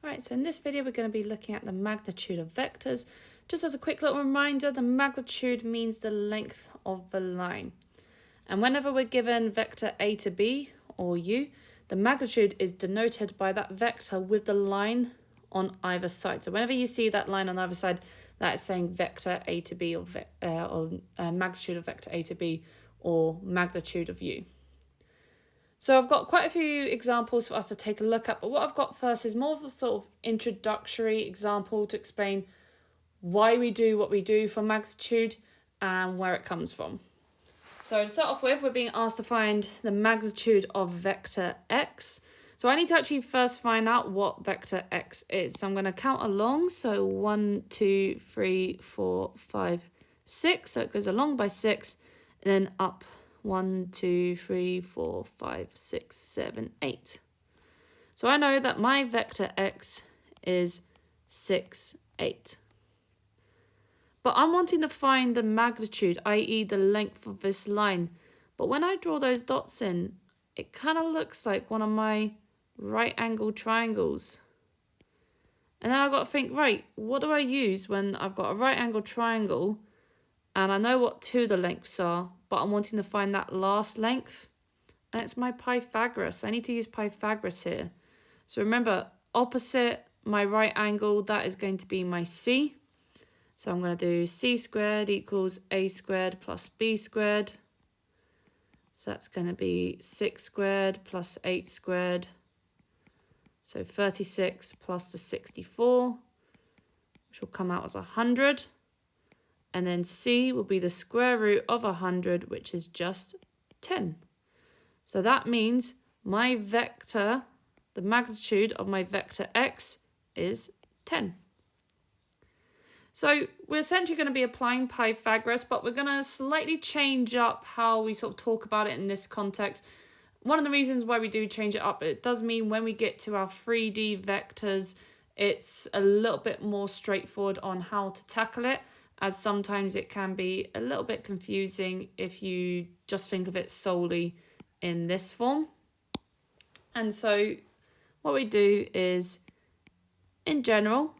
Alright, so in this video we're going to be looking at the magnitude of vectors. Just as a quick little reminder, the magnitude means the length of the line. And whenever we're given vector a to b, or u, the magnitude is denoted by that vector with the line on either side. So whenever you see that line on either side, that is saying vector a to b, or magnitude of vector a to b, or magnitude of u. So I've got quite a few examples for us to take a look at, but what I've got first is more of a sort of introductory example to explain why we do what we do for magnitude and where it comes from. So to start off with, we're being asked to find the magnitude of vector x. So I need to actually first find out what vector x is. So I'm going to count along. So 1, 2, 3, 4, 5, 6. So it goes along by 6 and then up 1, 2, 3, 4, 5, 6, 7, 8. So I know that my vector x is 6, 8. But I'm wanting to find the magnitude, i.e. the length of this line. But when I draw those dots in, it kind of looks like one of my right angled triangles. And then I've got to think, right, what do I use when I've got a right angled triangle and I know what two of the lengths are, but I'm wanting to find that last length? And it's my Pythagoras. I need to use Pythagoras here. So remember, opposite my right angle, that is going to be my c. So I'm going to do c squared equals a squared plus b squared. So that's going to be 6 squared plus 8 squared. So 36 plus the 64, which will come out as 100. And then c will be the square root of 100, which is just 10. So that means my vector, the magnitude of my vector x is 10. So we're essentially going to be applying Pythagoras, but we're going to slightly change up how we sort of talk about it in this context. One of the reasons why we do change it up, it does mean when we get to our 3D vectors, it's a little bit more straightforward on how to tackle it, as sometimes it can be a little bit confusing if you just think of it solely in this form. And so what we do is, in general,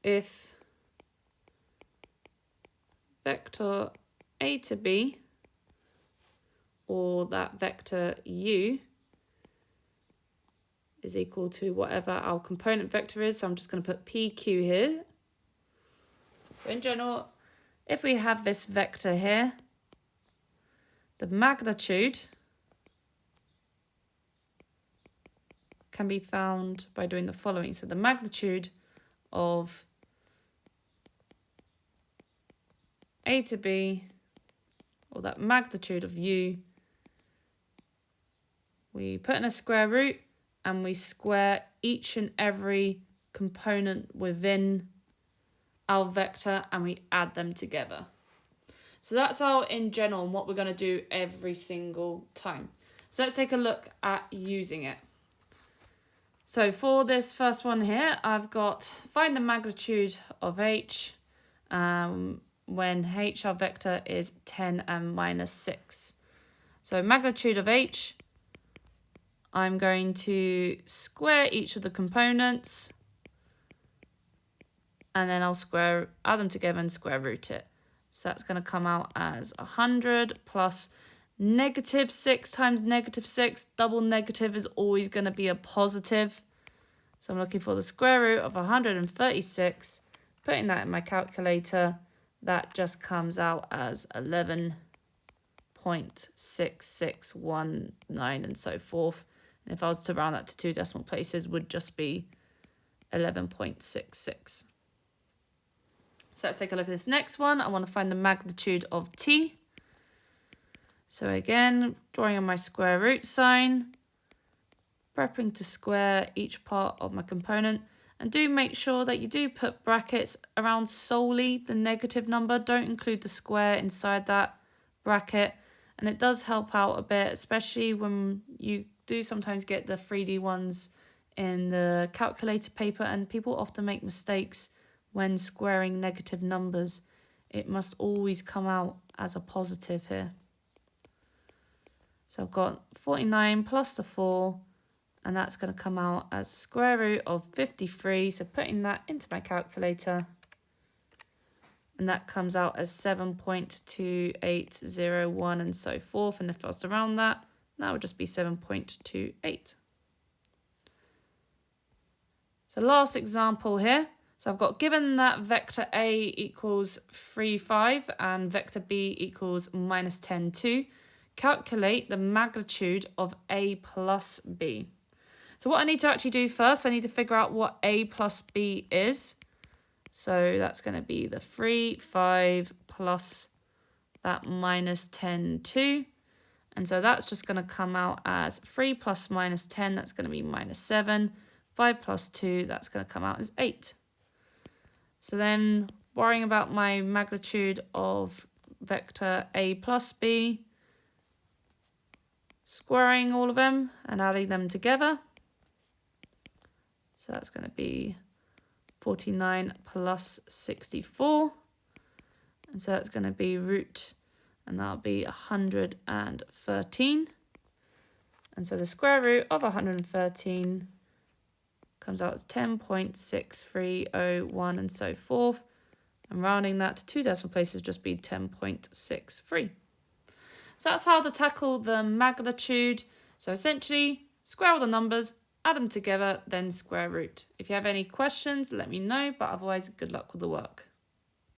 if vector a to b, or that vector u, is equal to whatever our component vector is, so I'm just going to put PQ here. So in general, if we have this vector here, the magnitude can be found by doing the following. So the magnitude of a to b, or that magnitude of u, we put in a square root and we square each and every component within our vector and we add them together. So that's our in general and what we're going to do every single time. So let's take a look at using it. So for this first one here, I've got find the magnitude of h when h, our vector, is 10 and minus 6. So magnitude of h, I'm going to square each of the components and then I'll add them together and square root it. So that's going to come out as 100 plus negative 6 times negative 6. Double negative is always going to be a positive. So I'm looking for the square root of 136. Putting that in my calculator, that just comes out as 11.6619 and so forth. And if I was to round that to 2 decimal places, would just be 11.66. So let's take a look at this next one. I want to find the magnitude of t. So again, drawing on my square root sign, prepping to square each part of my component. And do make sure that you do put brackets around solely the negative number. Don't include the square inside that bracket. And it does help out a bit, especially when you do sometimes get the 3D ones in the calculator paper, and people often make mistakes when squaring negative numbers. It must always come out as a positive here. So I've got 49 plus the 4, and that's going to come out as the square root of 53. So putting that into my calculator, and that comes out as 7.2801 and so forth. And if I was to round that, that would just be 7.28. So last example here. So I've got given that vector A equals 3, 5 and vector B equals minus 10, 2. Calculate the magnitude of A plus B. So what I need to actually do first, I need to figure out what A plus B is. So that's going to be the 3, 5 plus that minus 10, 2. And so that's just going to come out as 3 plus minus 10, that's going to be minus 7. 5 plus 2, that's going to come out as 8. So then worrying about my magnitude of vector A plus B, squaring all of them and adding them together. So that's going to be 49 plus 64. And so that's going to be root, and that'll be 113. And so the square root of 113 comes out as 10.6301 and so forth. And rounding that to 2 decimal places would just be 10.63. So that's how to tackle the magnitude. So essentially, square all the numbers, add them together, then square root. If you have any questions, let me know, but otherwise, good luck with the work.